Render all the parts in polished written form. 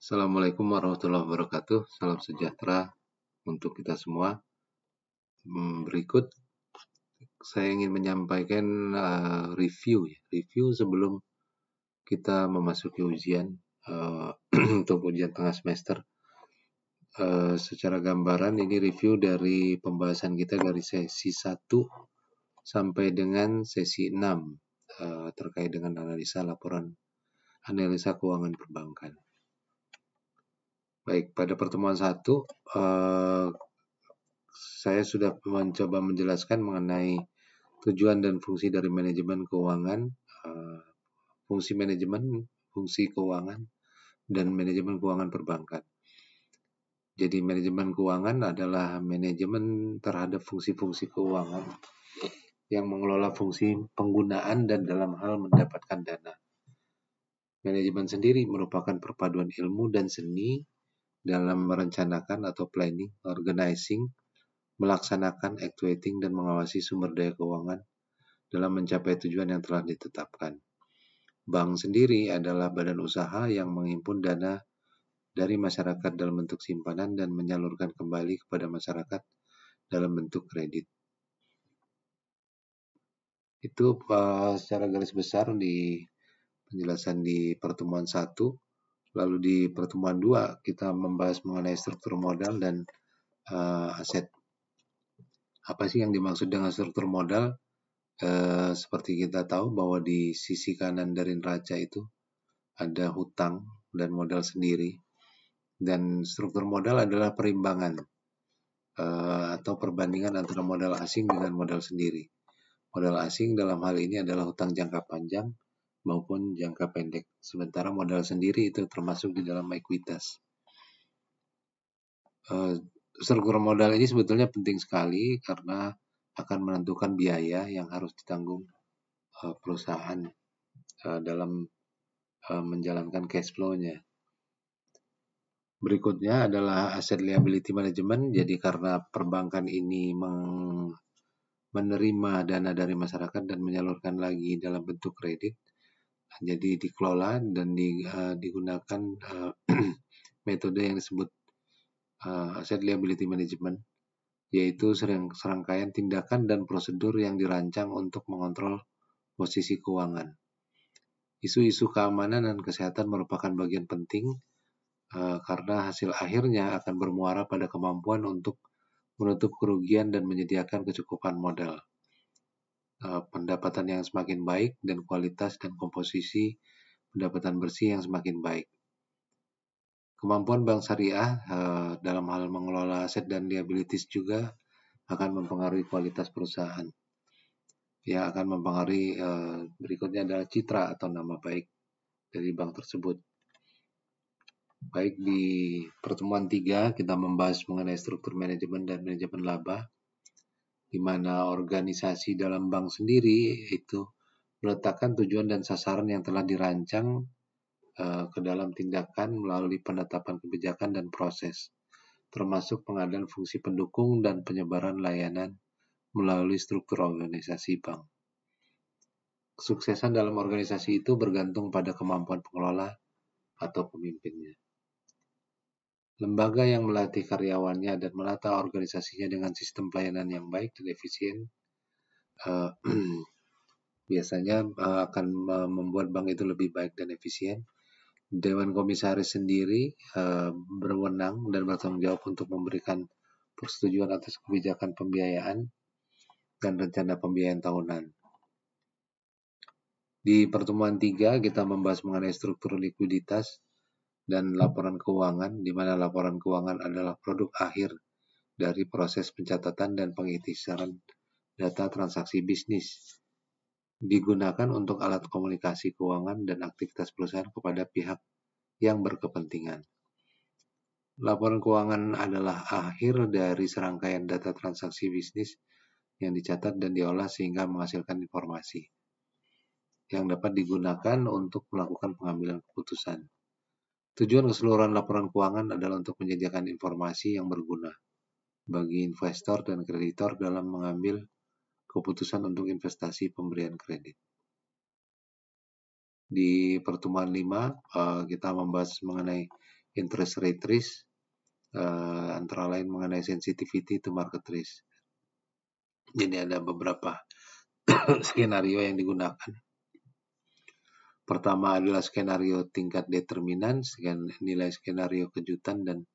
Assalamualaikum warahmatullahi wabarakatuh. Salam sejahtera untuk kita semua. Berikut saya ingin menyampaikan review sebelum kita memasuki ujian untuk ujian tengah semester. Secara gambaran ini review dari pembahasan kita dari sesi 1 sampai dengan sesi 6 terkait dengan analisa keuangan perbankan. Baik, pada pertemuan 1 saya sudah mencoba menjelaskan mengenai tujuan dan fungsi dari manajemen keuangan, fungsi keuangan, dan manajemen keuangan perbankan. Jadi manajemen keuangan adalah manajemen terhadap fungsi-fungsi keuangan yang mengelola fungsi penggunaan dan dalam hal mendapatkan dana. Manajemen sendiri merupakan perpaduan ilmu dan seni dalam merencanakan atau planning, organizing, melaksanakan, actuating, dan mengawasi sumber daya keuangan dalam mencapai tujuan yang telah ditetapkan. Bank sendiri adalah badan usaha yang menghimpun dana dari masyarakat dalam bentuk simpanan dan menyalurkan kembali kepada masyarakat dalam bentuk kredit. Itu secara garis besar di penjelasan di pertemuan 1. Lalu di pertemuan 2 kita membahas mengenai struktur modal dan aset. Apa sih yang dimaksud dengan struktur modal? Seperti kita tahu bahwa di sisi kanan dari neraca itu ada hutang dan modal sendiri, dan struktur modal adalah perimbangan atau perbandingan antara modal asing dengan modal sendiri. Modal asing dalam hal ini adalah hutang jangka panjang maupun jangka pendek, sementara modal sendiri itu termasuk di dalam ekuitas. Struktur modal ini sebetulnya penting sekali karena akan menentukan biaya yang harus ditanggung perusahaan dalam menjalankan cash flow-nya. Berikutnya adalah asset liability management. Jadi karena perbankan ini menerima dana dari masyarakat dan menyalurkan lagi dalam bentuk kredit, jadi dikelola dan digunakan metode yang disebut asset liability management, yaitu serangkaian tindakan dan prosedur yang dirancang untuk mengontrol posisi keuangan. Isu-isu keamanan dan kesehatan merupakan bagian penting karena hasil akhirnya akan bermuara pada kemampuan untuk menutup kerugian dan menyediakan kecukupan modal. Pendapatan yang semakin baik dan kualitas dan komposisi pendapatan bersih yang semakin baik. Kemampuan bank syariah dalam hal mengelola aset dan liabilities juga akan mempengaruhi kualitas perusahaan. Yang akan mempengaruhi berikutnya adalah citra atau nama baik dari bank tersebut. Baik, di pertemuan 3 kita membahas mengenai struktur manajemen dan manajemen laba, di mana organisasi dalam bank sendiri itu meletakkan tujuan dan sasaran yang telah dirancang ke dalam tindakan melalui penetapan kebijakan dan proses, termasuk pengadaan fungsi pendukung dan penyebaran layanan melalui struktur organisasi bank. Kesuksesan dalam organisasi itu bergantung pada kemampuan pengelola atau pemimpinnya. Lembaga yang melatih karyawannya dan menata organisasinya dengan sistem pelayanan yang baik dan efisien biasanya akan membuat bank itu lebih baik dan efisien. Dewan Komisaris sendiri berwenang dan bertanggung jawab untuk memberikan persetujuan atas kebijakan pembiayaan dan rencana pembiayaan tahunan. Di pertemuan 3 kita membahas mengenai struktur likuiditas dan laporan keuangan, di mana laporan keuangan adalah produk akhir dari proses pencatatan dan pengisian data transaksi bisnis. Digunakan untuk alat komunikasi keuangan dan aktivitas perusahaan kepada pihak yang berkepentingan. Laporan keuangan adalah akhir dari serangkaian data transaksi bisnis yang dicatat dan diolah sehingga menghasilkan informasi yang dapat digunakan untuk melakukan pengambilan keputusan. Tujuan keseluruhan laporan keuangan adalah untuk menyediakan informasi yang berguna bagi investor dan kreditor dalam mengambil keputusan untuk investasi pemberian kredit. Di pertemuan 5 kita membahas mengenai interest rate risk, antara lain mengenai sensitivity to market risk. Jadi ada beberapa skenario yang digunakan. Pertama adalah skenario tingkat determinan, nilai skenario kejutan, dan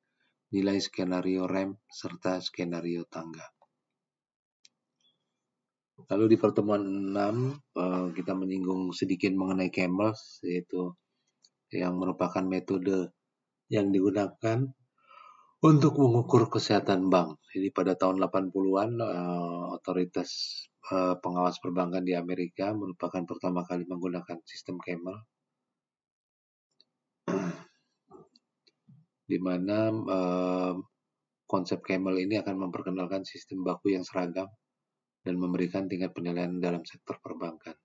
nilai skenario rem, serta skenario tangga. Lalu di pertemuan 6, kita menyinggung sedikit mengenai Camels, yaitu yang merupakan metode yang digunakan untuk mengukur kesehatan bank. Jadi pada tahun 80-an, otoritas pengawas perbankan di Amerika merupakan pertama kali menggunakan sistem Camel, di mana konsep Camel ini akan memperkenalkan sistem baku yang seragam dan memberikan tingkat penilaian dalam sektor perbankan.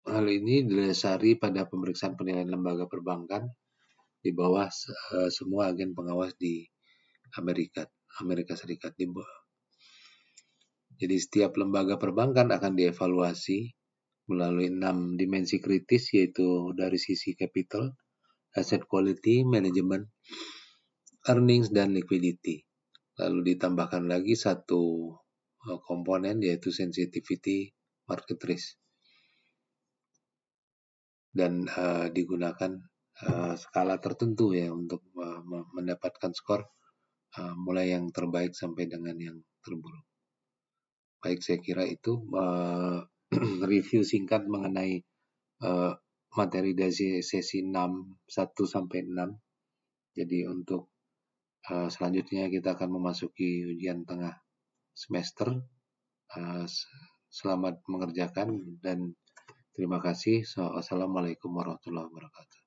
Hal ini didasari pada pemeriksaan penilaian lembaga perbankan di bawah semua agen pengawas di Amerika Serikat. Jadi setiap lembaga perbankan akan dievaluasi melalui 6 dimensi kritis, yaitu dari sisi capital, asset quality, management, earnings, dan liquidity. Lalu ditambahkan lagi satu komponen, yaitu sensitivity market risk. Dan digunakan skala tertentu ya untuk mendapatkan skor mulai yang terbaik sampai dengan yang terburuk. Baik, saya kira itu review singkat mengenai materi dari sesi 1 sampai 6. Jadi untuk selanjutnya kita akan memasuki ujian tengah semester. Selamat mengerjakan dan terima kasih. Assalamualaikum warahmatullahi wabarakatuh.